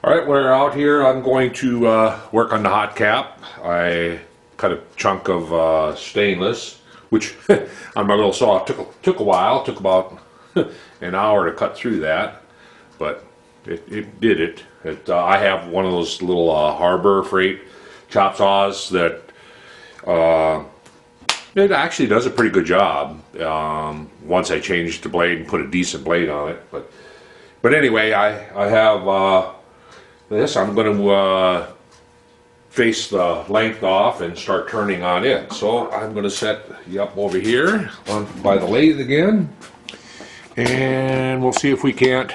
Alright, we're out here. I'm going to work on the hot cap. I cut a chunk of stainless, which on my little saw took a while. It took about an hour to cut through that, but it did it. I have one of those little Harbor Freight chop saws that it actually does a pretty good job. Once I changed the blade and put a decent blade on it, but anyway, I have this. I'm going to face the length off and start turning on it. So I'm going to set you up over here by the lathe again, and we'll see if we can't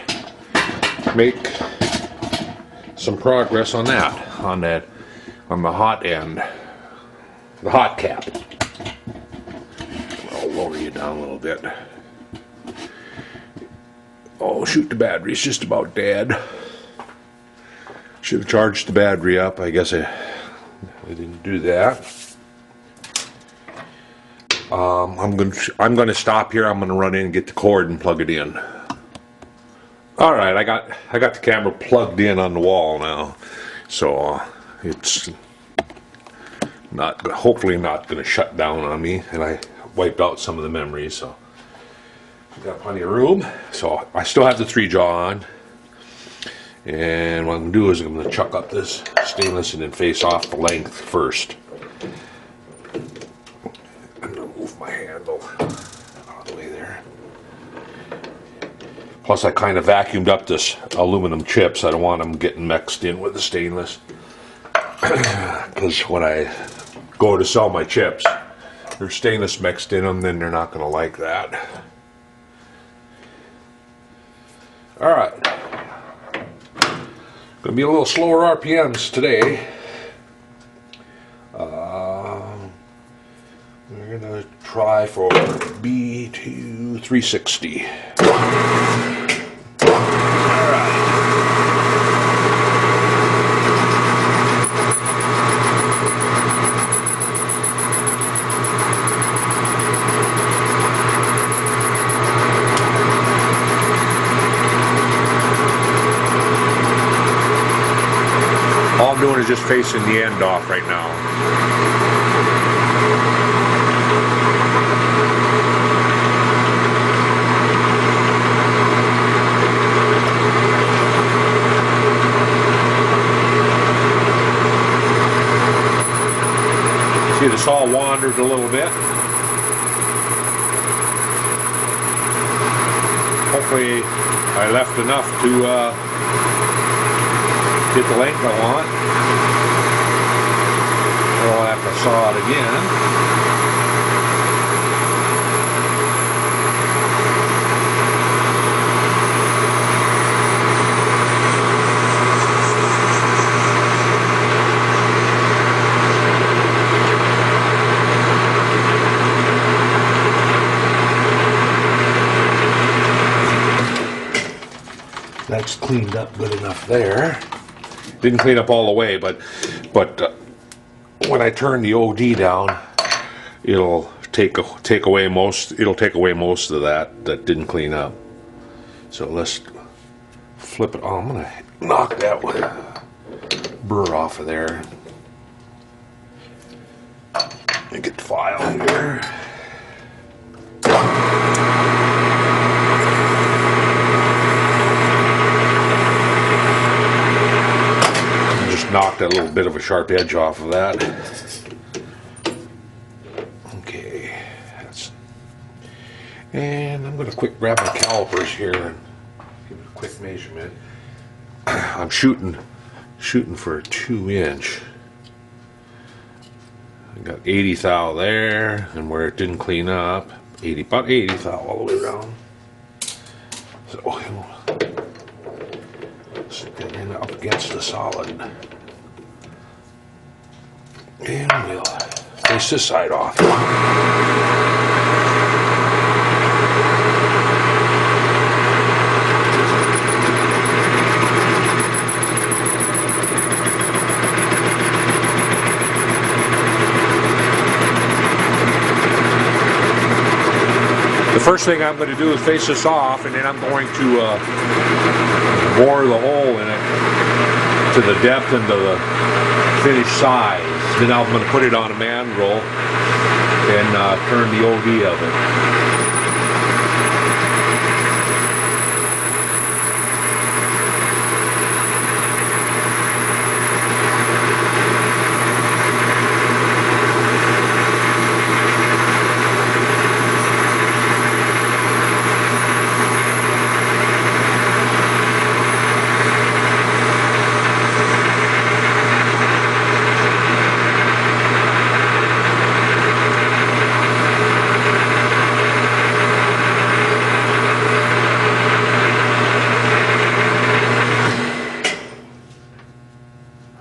make some progress on that, on the hot end, the hot cap. I'll lower you down a little bit. Oh shoot, the battery's just about dead. Should have charged the battery up. I guess I didn't do that. I'm going to stop here. I'm going to run in and get the cord and plug it in. All right, I got the camera plugged in on the wall now, so it's hopefully not going to shut down on me. And I wiped out some of the memories, so got plenty of room. So I still have the 3-jaw on. And what I'm going to do is I'm going to chuck up this stainless and then face off the length first. I'm going to move my handle out of the way there. Plus I kind of vacuumed up this aluminum chips. I don't want them getting mixed in with the stainless. Because when I go to sell my chips, there's stainless mixed in them, then they're not going to like that. Alright. Going to be a little slower RPMs today. We're going to try for B to 360. All I'm doing is just facing the end off right now. See, the saw wandered a little bit. Hopefully I left enough to get the length I want. Or I'll have to saw it again. That's cleaned up good enough there. Didn't clean up all the way, but when I turn the OD down, it'll take away most of that didn't clean up. So let's flip it. Oh, I'm gonna knock that burr off of there and get the file here. Knocked a little bit of a sharp edge off of that. Okay, and I'm going to quick grab my calipers here and give it a quick measurement. I'm shooting for a 2-inch. I got 80 thou there, and where it didn't clean up, about 80 thou all the way around. So we'll stick that in up against the solid. And we'll face this side off. The first thing I'm going to do is face this off, and then I'm going to bore the hole in it. to the depth and to the finished size. Then I'm going to put it on a mandrel and turn the OD of it.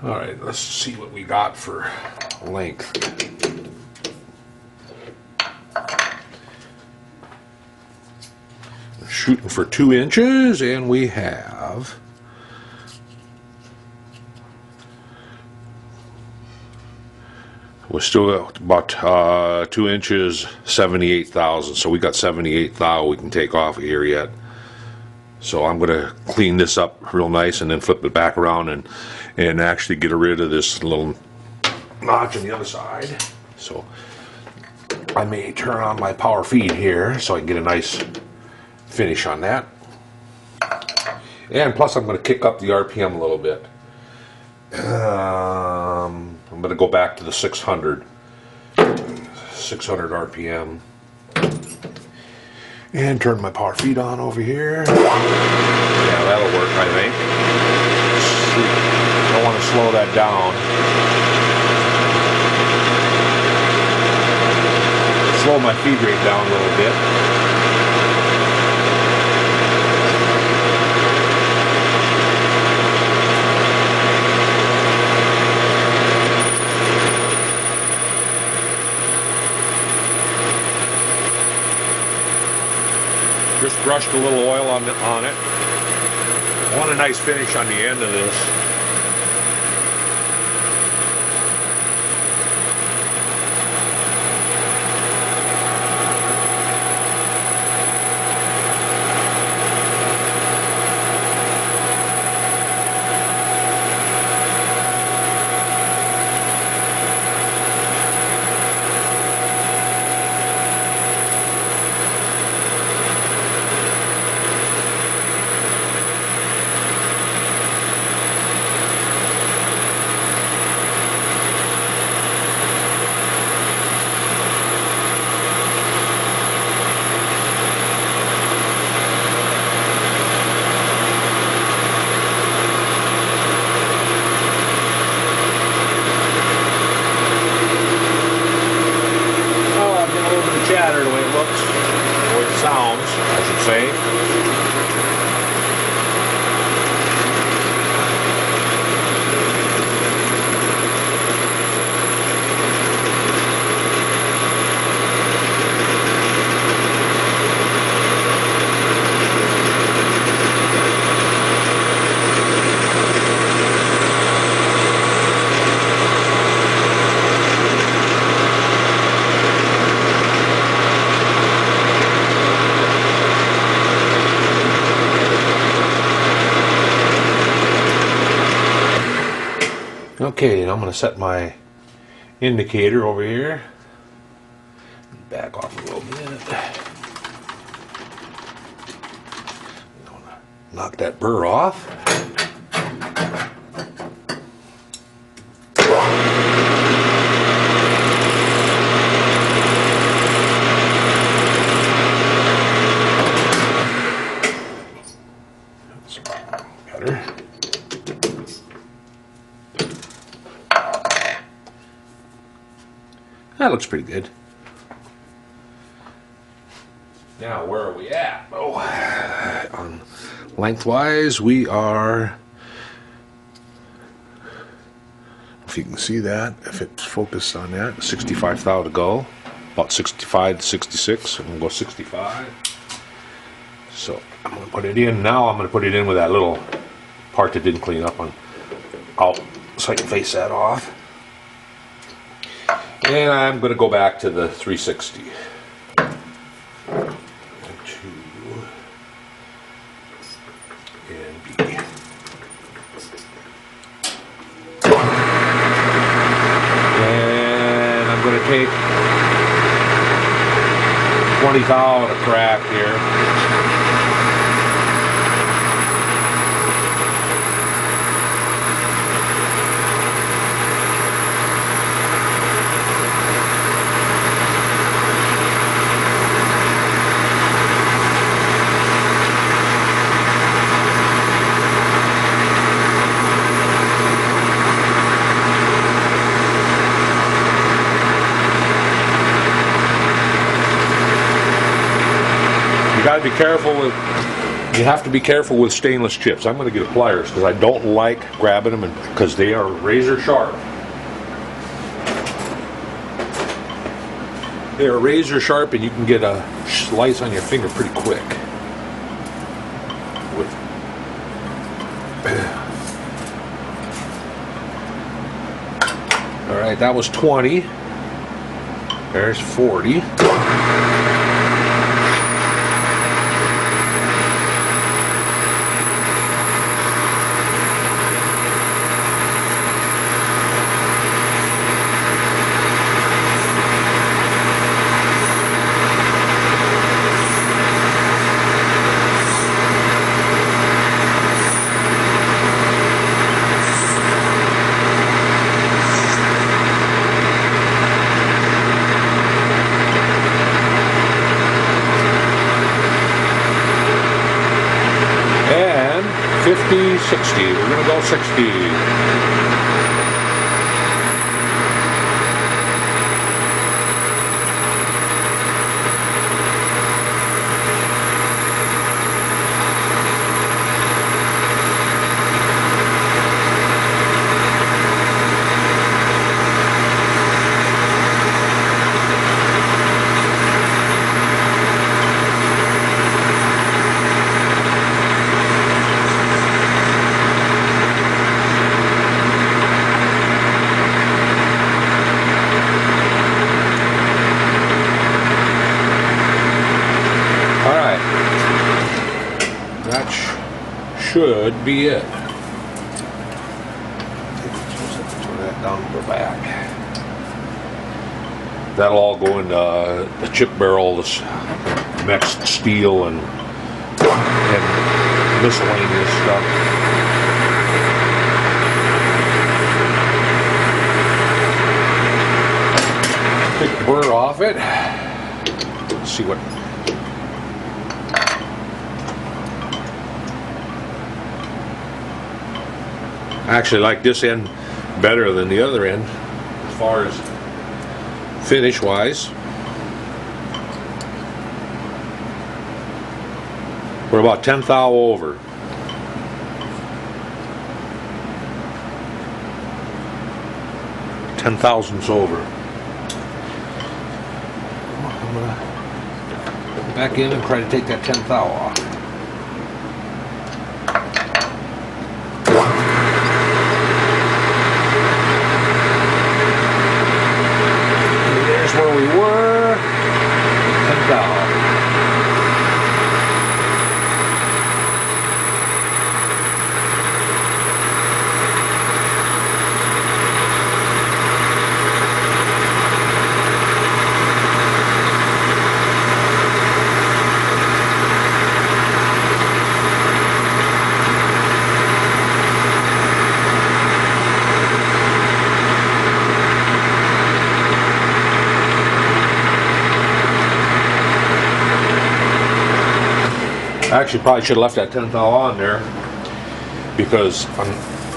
Alright, let's see what we got for length. Shooting for 2 inches, and we have we're still at about 2 inches, 78,000. So we got 78,000 we can take off of here yet. So I'm going to clean this up real nice and then flip it back around and actually get rid of this little notch on the other side. So I may turn on my power feed here so I can get a nice finish on that. And plus I'm going to kick up the RPM a little bit. I'm going to go back to the 600 RPM. And turn my power feed on over here. Yeah, that'll work, I think. I want to slow that down. Slow my feed rate down a little bit. Just brushed a little oil on it. I want a nice finish on the end of this. Chatter the way it looks, the way it sounds, I should say. Okay, and I'm going to set my indicator over here. Back off a little bit. Knock that burr off. That's better. That looks pretty good. Now, where are we at? Oh, on lengthwise, we are, if you can see that, if it's focused on that, 65,000 to go. About 65 to 66. I'm going to go 65. So I'm going to put it in. Now I'm going to put it in with that little part that didn't clean up on out, so I can face that off. And I'm going to go back to the 360. And B. take 20 thou at a crack here. You have to be careful with stainless chips. I'm going to get pliers because I don't like grabbing them because they are razor sharp. They are razor sharp and you can get a slice on your finger pretty quick. Alright, that was 20. There's 40. And 50, 60. We're going to go 60. Should be it. Turn that down and go back. That'll all go into the chip barrel, this mixed steel and miscellaneous stuff. Take the burr off it. Let's see what. I actually like this end better than the other end as far as finish wise. We're about 10 thou over. Ten thousandths over. I'm gonna go back in and try to take that 10 thou off. Where we were, 10 thou. I actually probably should have left that 10 thou on there because I'm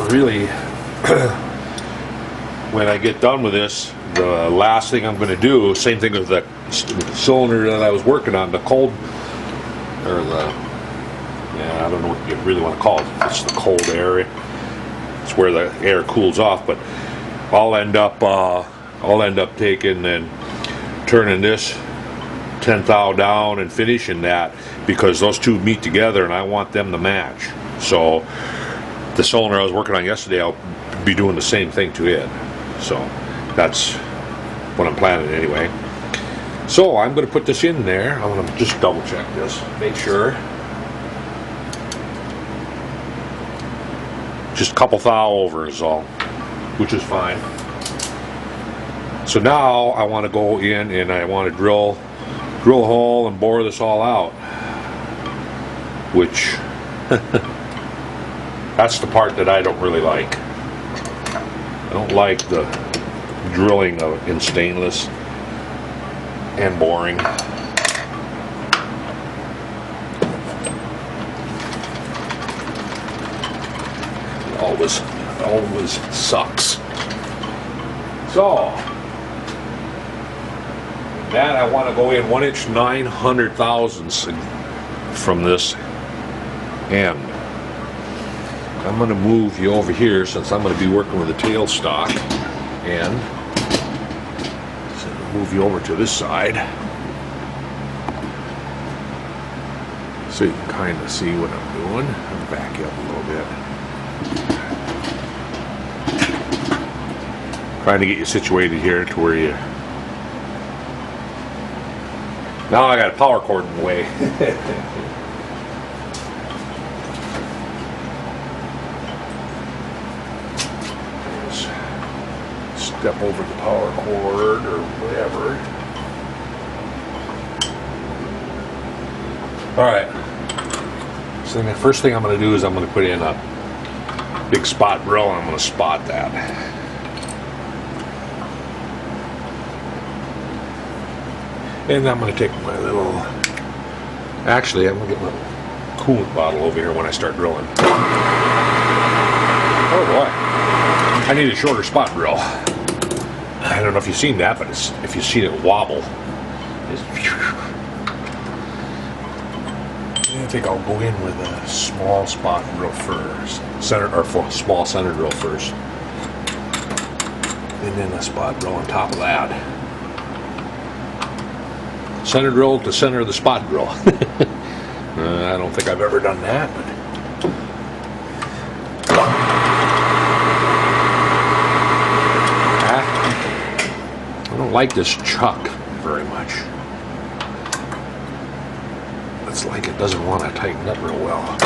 really, when I get done with this, the last thing I'm going to do, same thing with the cylinder that I was working on, the cold, or the, yeah, I don't know what you really want to call it. It's the cold area. It's where the air cools off, but I'll end up taking and turning this 10 thou down and finishing that because those two meet together and I want them to match. So the cylinder I was working on yesterday, I'll be doing the same thing to it. So that's what I'm planning anyway. So I'm going to put this in there. I'm going to just double check this, make sure. Just a couple thou over is all, which is fine. So now I want to go in and I want to drill a hole and bore this all out, which that's the part that I don't really like. I don't like the drilling in stainless and boring. Always sucks. So that I want to go in 1 inch 900 thousandths from this end. I'm going to move you over here since I'm going to be working with a tailstock, and so move you over to this side so you can kind of see what I'm doing. I'll back you up a little bit. Trying to get you situated here to where you... Now I got a power cord in the way. Step over the power cord or whatever. Alright. So the first thing I'm going to do is I'm going to put in a big spot drill and I'm going to spot that. And I'm going to take my little... Actually, I'm going to get my coolant bottle over here when I start drilling. Oh boy. I need a shorter spot drill. I don't know if you've seen that, but if you've seen it wobble. I think I'll go in with a small spot drill first. Small center drill first. And then a spot drill on top of that. Center drill to center of the spot drill. I don't think I've ever done that, but I don't like this chuck very much. It's like it doesn't want to tighten up real well.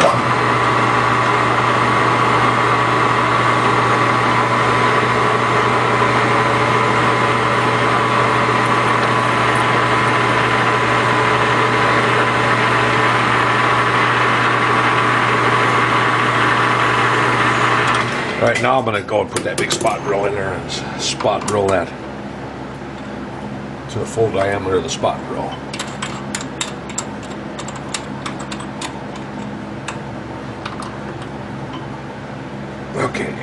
Alright, now I'm going to go and put that big spot drill in there and spot drill that to the full diameter of the spot drill. Okay.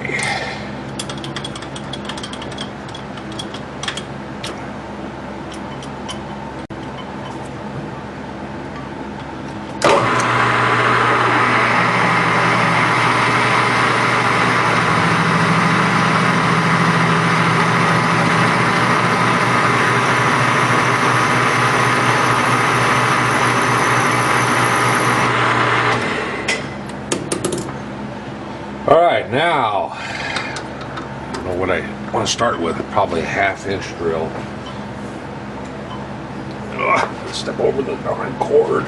Alright, now I don't know what I want to start with. Probably a 1/2 inch drill. Let's step over the darn cord.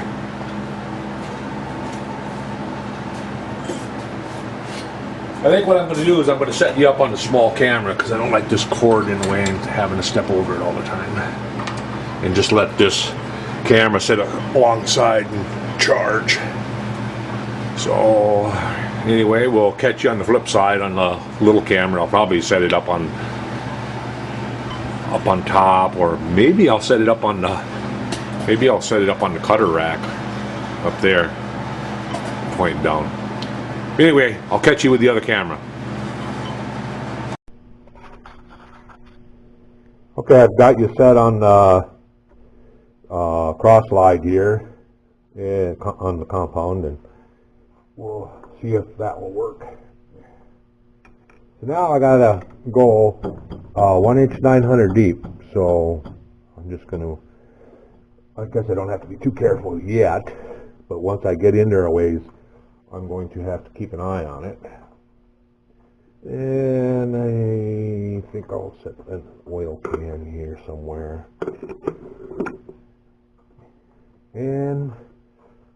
I think what I'm going to do is I'm going to set you up on the small camera because I don't like this cord in the way and having to step over it all the time. And just let this camera sit alongside and charge. So anyway, we'll catch you on the flip side on the little camera. I'll probably set it up on top, or maybe I'll set it up on the cutter rack up there, pointing down. Anyway, I'll catch you with the other camera. Okay, I've got you set on the cross slide here on the compound, and we'll see if that will work. So now I gotta go 1 inch 900 deep, so I'm just gonna, I guess I don't have to be too careful yet, but once I get in there a ways, I'm going to have to keep an eye on it. And I think I'll set an oil can here somewhere. And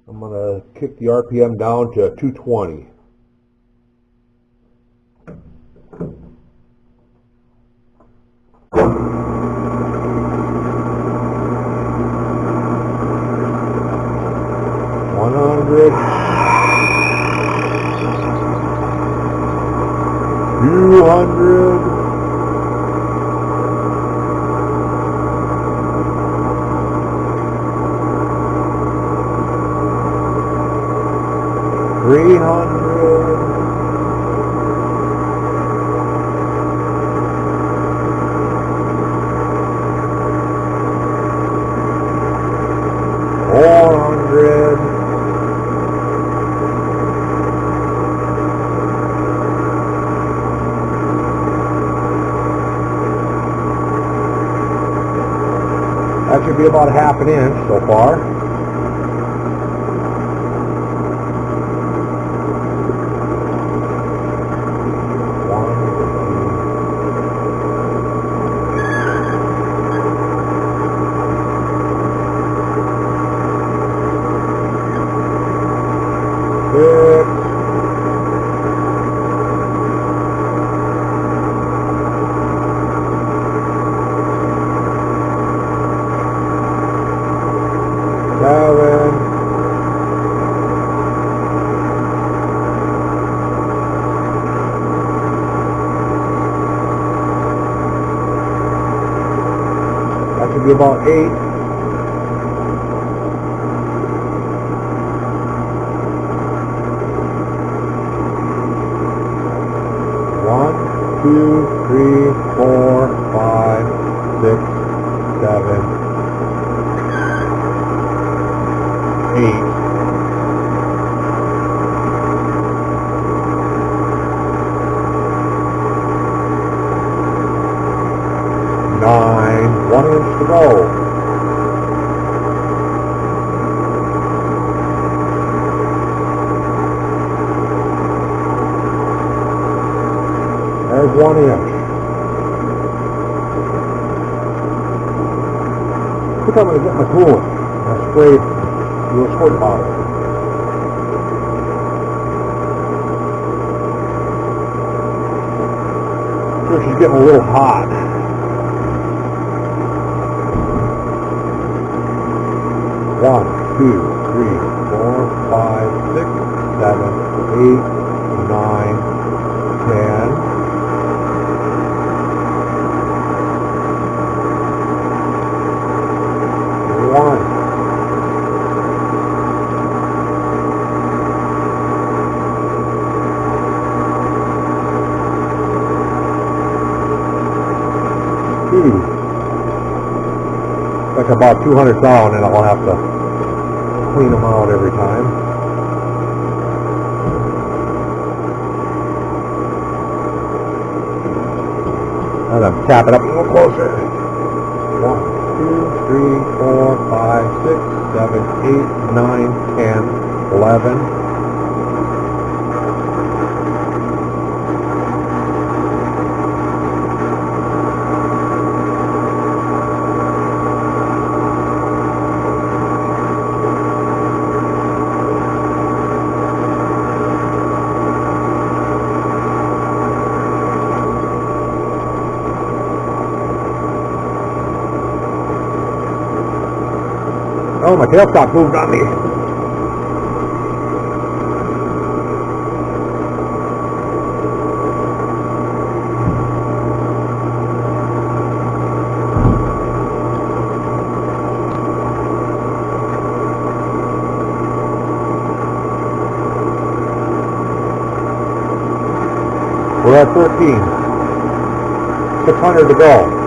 I'm going to kick the RPM down to 220. 200. 300. 400. 'That should be about half an inch so far. That should be about 8. One, 2, 3, 4, 5, 6, 7, 8. 9, 1 inch to go. There's 1 inch. I think I'm going to get my tool and spray do a squirt bottle. Sure, she's getting a little hot. One, 2, 3, 4, 5, 6, 7, 8, 9, 10. 1. 2. Like about 200 down, and I'll have to clean them out every time. And I'm tapping up a little closer. 1, 2, 3, 4, 5, 6, 7, 8, 9, 10, 11. 'Oh, my tailstock moved on me. We're at 13. 600 to go.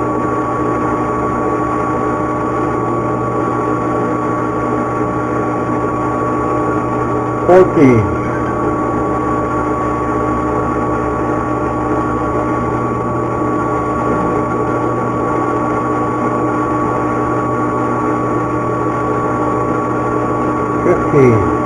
14. 15. 16.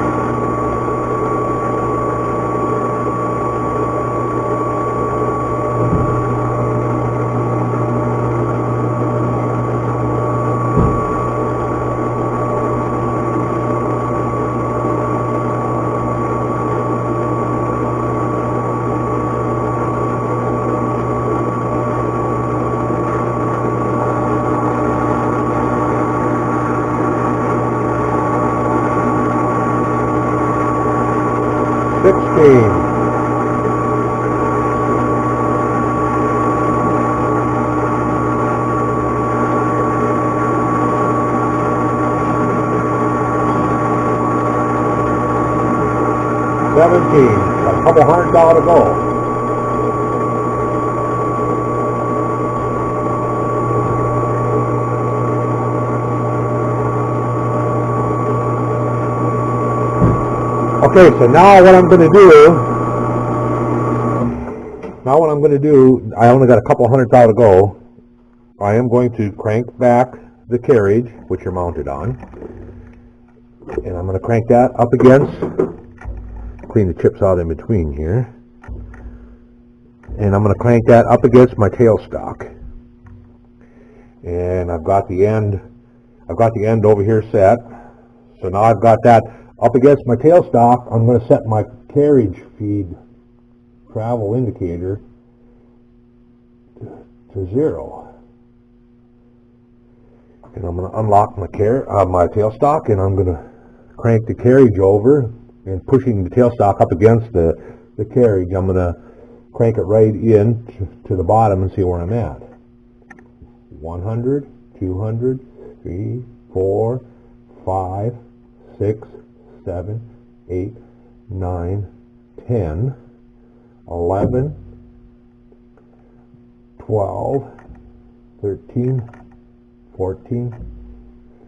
17. Got a couple $100 to go. Okay, so now what I'm going to do, I only got a couple $100 to go. I am going to crank back the carriage, which you're mounted on, and I'm going to crank that up against, clean the chips out in between here, and I'm going to crank that up against my tailstock. And I've got the end over here set. So now I've got that up against my tailstock. I'm going to set my carriage feed travel indicator to 0. And I'm going to unlock my tailstock, and I'm going to crank the carriage over, and pushing the tailstock up against the carriage, I'm going to crank it right in to the bottom and see where I'm at. 100, 200, 3, 4, 5, 6, 7, 8, 9, 10, 11, 12, 13, 14,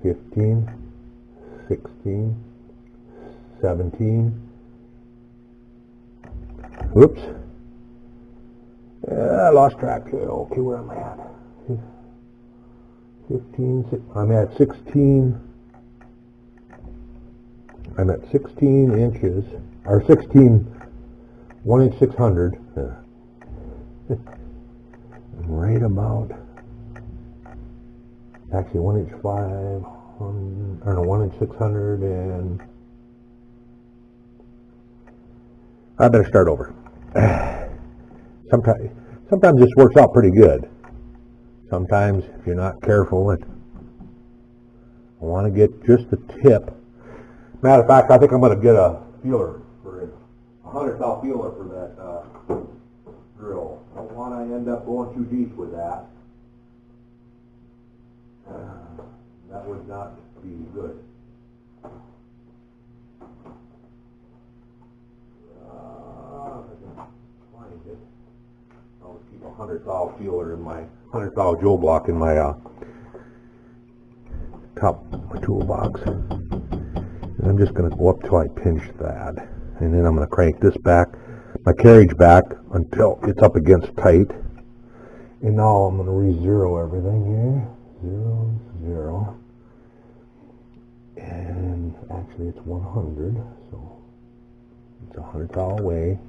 15, 16, 17, whoops, I lost track here. Okay, where am I at? 15, I'm at 16, I'm at 16 inches, or 16, 1 inch 600, right about, actually 1 inch 5, or no, 1 inch 600, and I better start over. Sometimes this works out pretty good. Sometimes, if you're not careful, I want to get just the tip. Matter of fact, I think I'm going to get a feeler for it, a 100 feeler for that drill. I don't want to end up going too deep with that. That would not be good. I'll keep a 100 feeler in my 100 jewel block in my top of my toolbox. And I'm just going to go up till I pinch that, and then I'm going to crank this back, my carriage back, until it's up against tight. And now I'm going to re-zero everything here. 0, 0. And actually it's 100, so it's $100 away.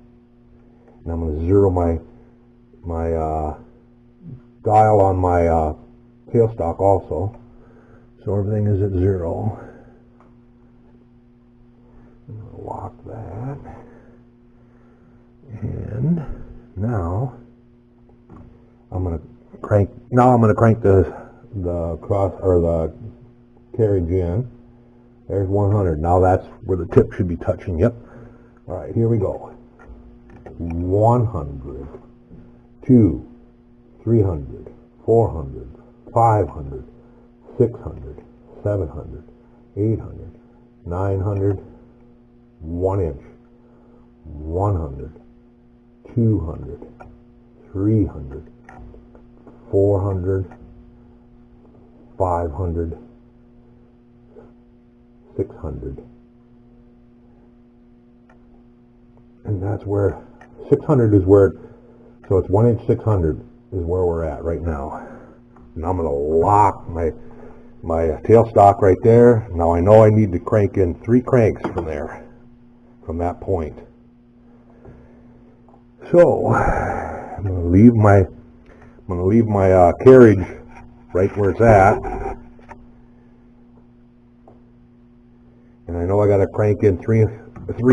And I'm going to zero my dial on my tailstock also, so everything is at 0. I'm going to lock that, and now I'm going to crank the cross, or the carriage in. There's 100. Now that's where the tip should be touching. Yep. All right, here we go. 100, 2, 300, 400, 500, 600, 700, 800, 900, 1 inch, 100, 200, 300, 400, 500, 600. And that's where 600 is where, so it's 1 inch 600 is where we're at right now. And I'm going to lock my tailstock right there. Now I know I need to crank in 3 cranks from there, from that point. So I'm going to leave my carriage right where it's at. And I know I got to crank in three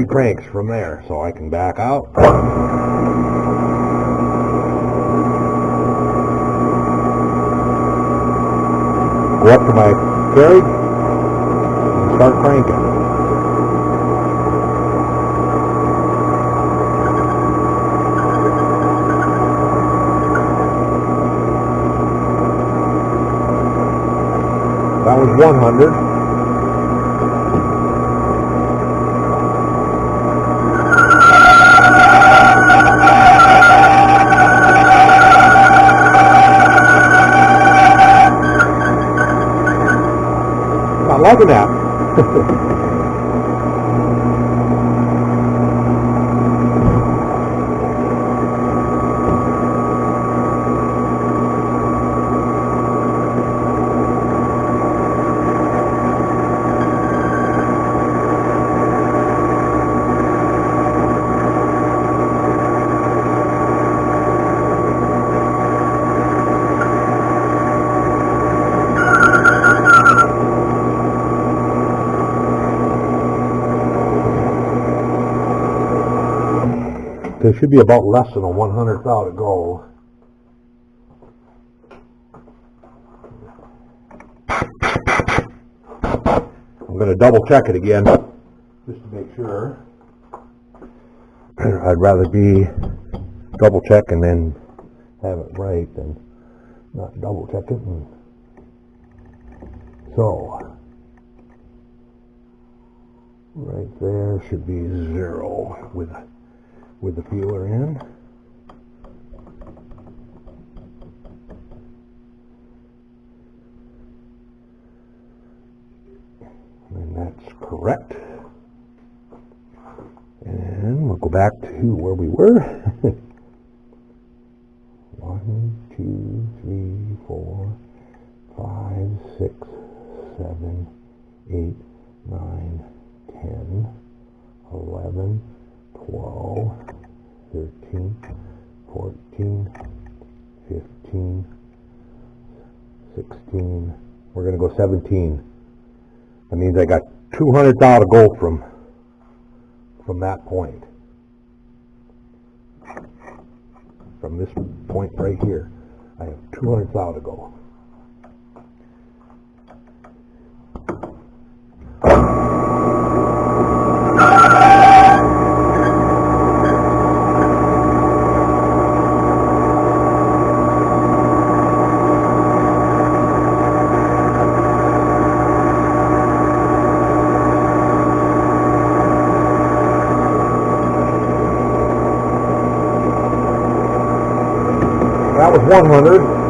cranks from there, so I can back out. Go up to my carriage and start cranking. That was 100. liking that. There should be about less than a 100th out to go. I'm going to double check it again, just to make sure. I'd rather be double check and then have it right than not double check it. And so, right there should be 0 with the feeler in. And that's correct. And we'll go back to where we were. 1, 2, 3, 4, 5, 6, 7, 8, 9, 10, 11, 12, 13, 14, 15, 16. We're going to go 17. That means I got 200 thou to go from that point. From this point right here, I have 200 thou to go. That was 100.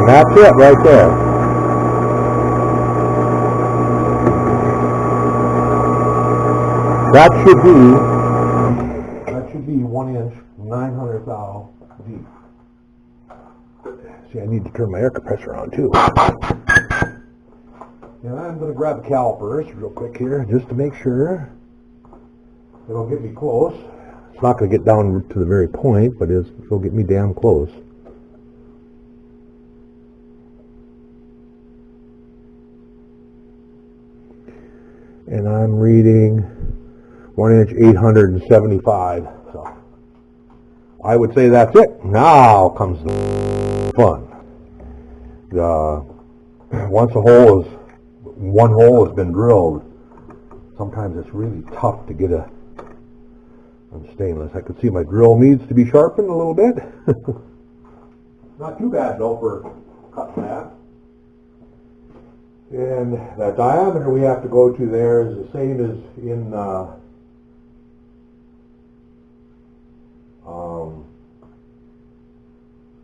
That's it right there. That should be 1 inch, 900 thou deep. See, I need to turn my air compressor on too. And I'm going to grab the calipers real quick here just to make sure it'll get me close. It's not going to get down to the very point, but it'll get me damn close. And I'm reading 1 inch 875. So I would say that's it. Now comes the fun. Once one hole has been drilled, sometimes it's really tough to get on stainless. I can see my drill needs to be sharpened a little bit. Not too bad though for cutting that. And the diameter we have to go to there is the same as in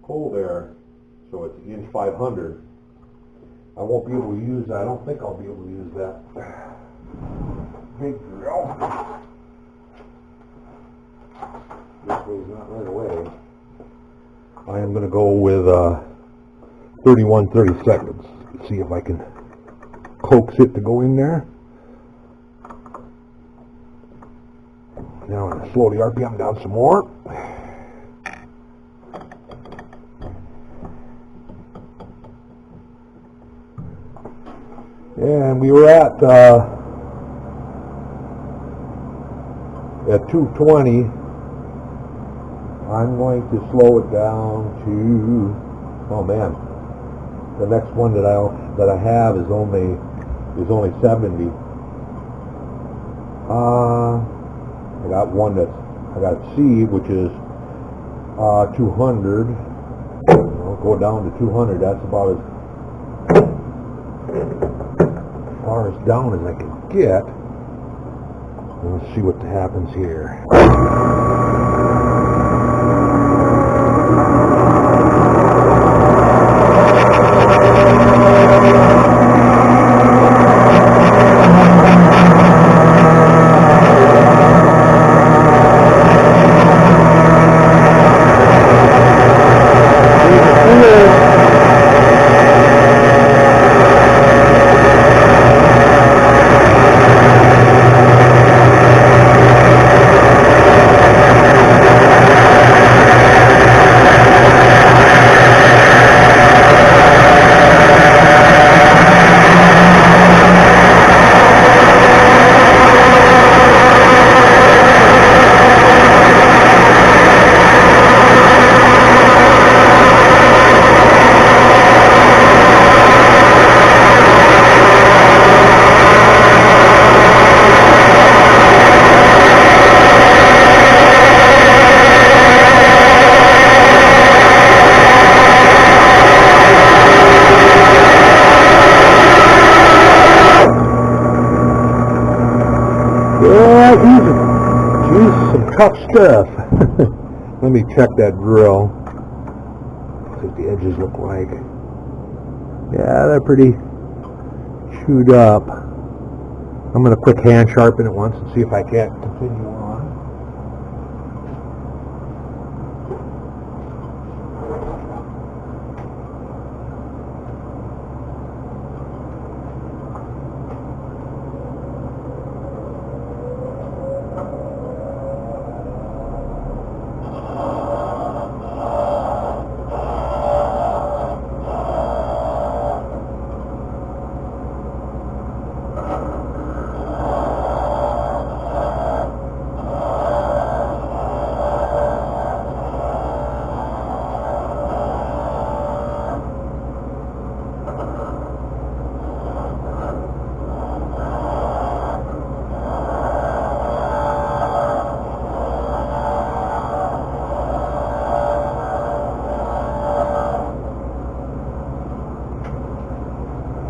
cold air, so it's 1.5 inch. I won't be able to use that. I don't think I'll be able to use that big drill. This way's not right away. I am going to go with 31/32. See if I can coax it to go in there. Now I'm going to slow the RPM down some more. And we were at 220. I'm going to slow it down to, oh man, the next one that I have is only is only 70. I got one I got C, which is 200. I'll go down to 200. That's about as far as down as I can get. Let's see what happens here. Yeah, he's some tough stuff. Let me check that drill. See what the edges look like. Yeah, they're pretty chewed up. I'm going to quick hand sharpen it once and see if I can't continue on.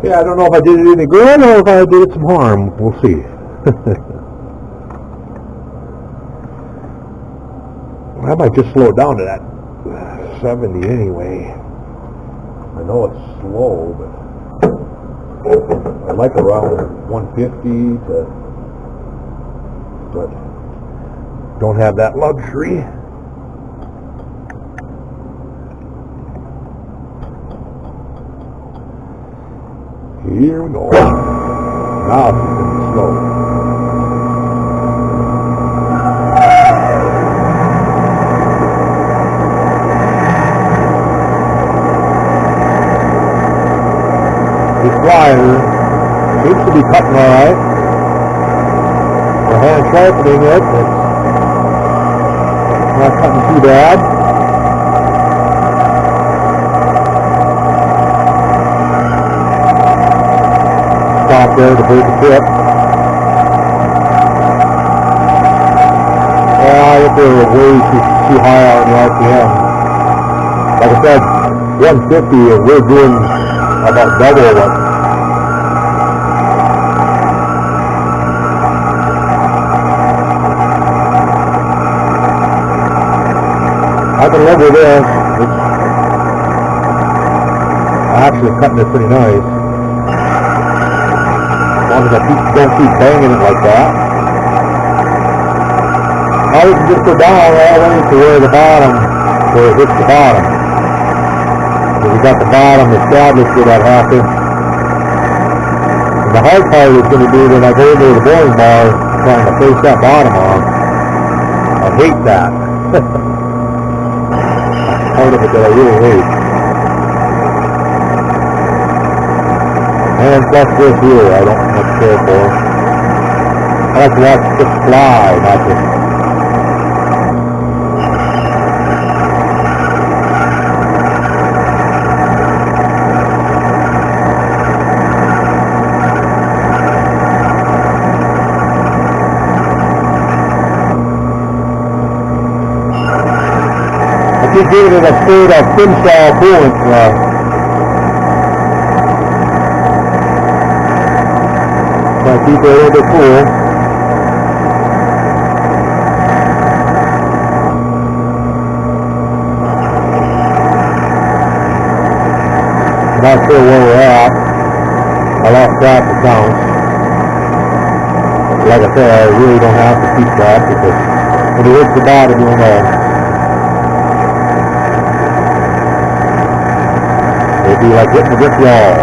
Yeah, I don't know if I did it any good or if I did it some harm. We'll see. I might just slow it down to that 70 anyway. I know it's slow, but I like around 150 but don't have that luxury. Here we go. Now it's going to be slow. This wire seems to be cutting alright. For hand sharpening it, it's not cutting too bad. Stop there to break the tip. Well, I think they're way too high on the RPM. Like I said, 150, we're doing about double what. I can live with this. It's actually cutting it pretty nice. As long as I don't keep banging it like that. Now we can just go down all the way to where it hits the bottom. So we got the bottom established where that happens. And the hard part is going to be when I go into the boring bar trying to face that bottom on. I hate that. That's part of it that I really hate. And plus this here, I don't much care for. I like to watch it fly, not just... keep giving it a squirt of Thinstall coolant. So keep it a little bit cool. Not sure where we're at. I lost track of counts. Like I said, I really don't have to keep track because when it hits the bottom, you'll know. It'll be like hitting a brick wall.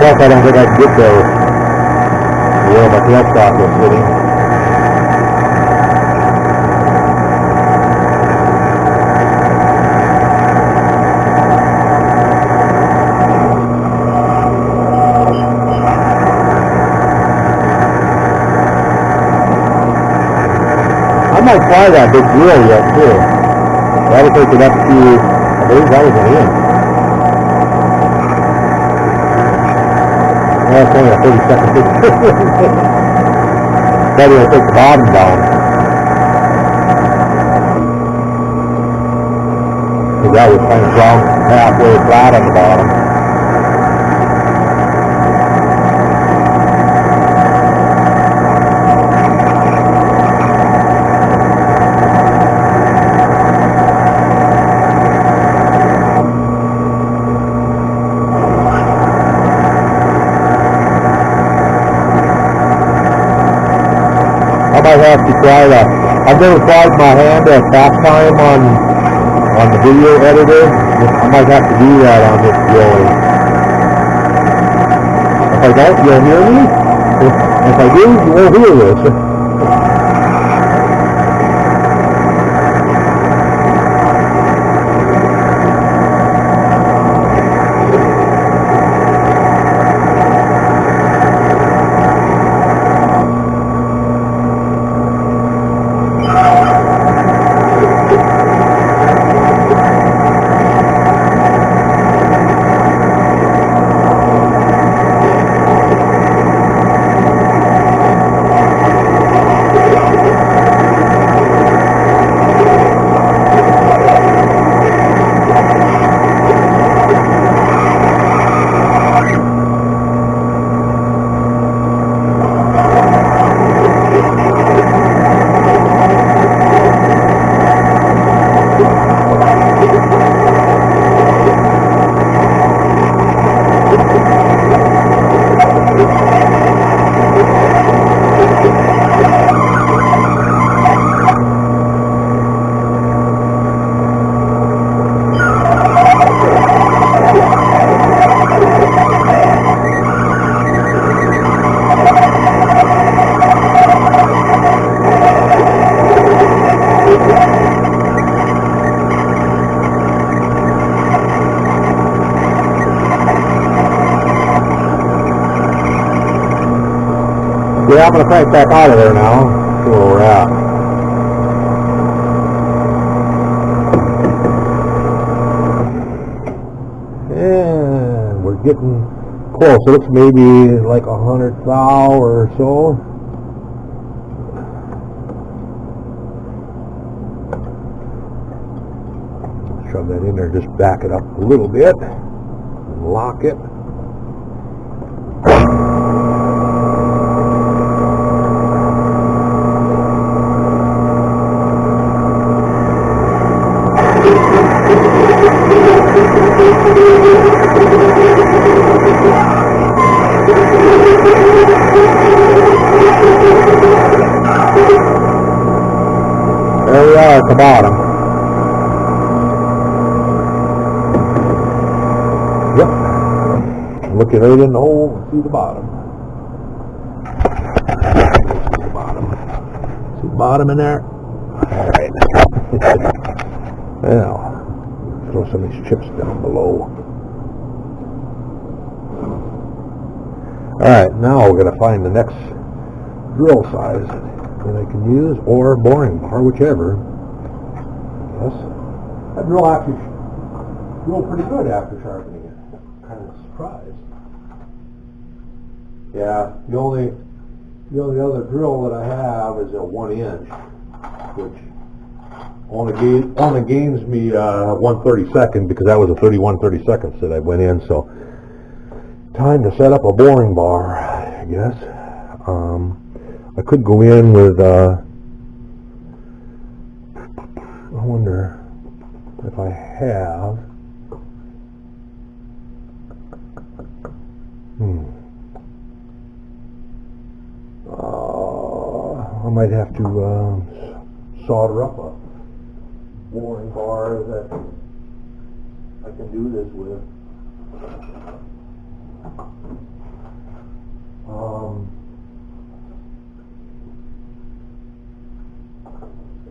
Plus, I don't think I can get there where my tailstock is sitting. I might try that big grill yet too. That'll take it up to, I believe that was an inch. Well, it's only a 30-second picture. Maybe I'll take the bottom down. Because that was kind of round halfway flat on the bottom. I might have to try that. I've never tried my hand at fast time on the video editor. I might have to do that on this drilling. If I don't, you'll hear me. If I do, you won't hear this. Yeah, I'm going to crank back out of there now. See where we're at. And we're getting close. It looks maybe like 100 thou or so. Shove that in there, just back it up a little bit and lock it. There we are at the bottom. Yep. Looking right in the hole and see the bottom. See the bottom. See the bottom in there? Alright. Now, throw some of these chips down below. Alright, now we're going to find the next drill size that I can use, or boring bar, whichever. Yes. That drill actually drilled pretty good after sharpening it. Kind of surprised. Yeah, the only The only other drill that I have is a 1 inch, which only gains me 1/32 because that was a 31/32 that I went in. So time to set up a boring bar, I guess. I could go in with I wonder if I have. I might have to solder up a boring bar that I can do this with.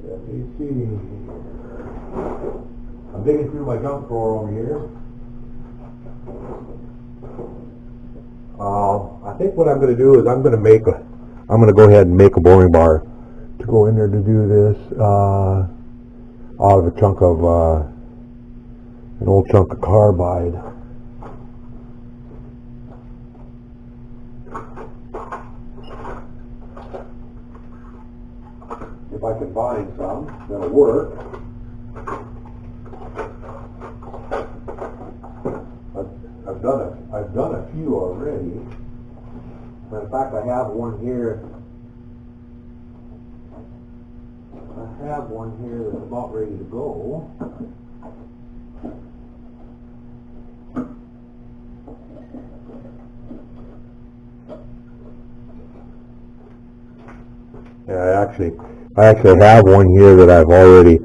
Let me see. I'm digging through my junk drawer over here. I think what I'm going to do is I'm going to go ahead and make a boring bar to go in there to do this out of a chunk of an old chunk of carbide. If I can find some that'll work. I've done a few already. Matter of fact, I have one here. I have one here that's about ready to go. Yeah, I actually have one here that I've already.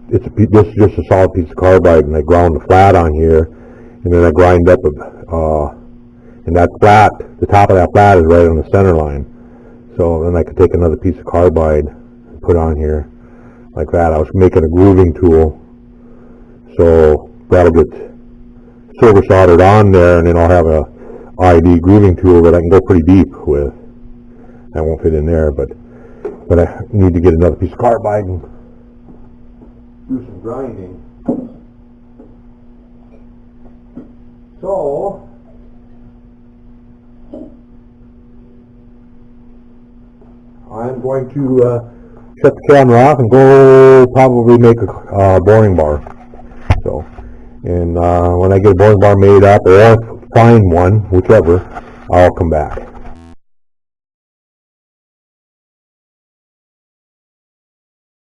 This is just a solid piece of carbide, and I ground the flat on here, and then I grind up and that flat, the top of that flat is right on the center line. So then I could take another piece of carbide and put on here like that. I was making a grooving tool, so that'll get silver soldered on there, and then I'll have a ID grooving tool that I can go pretty deep with. That won't fit in there, but I need to get another piece of carbide and do some grinding. So I'm going to shut the camera off and go probably make a boring bar. So, and when I get a boring bar made up or find one, whichever, I'll come back.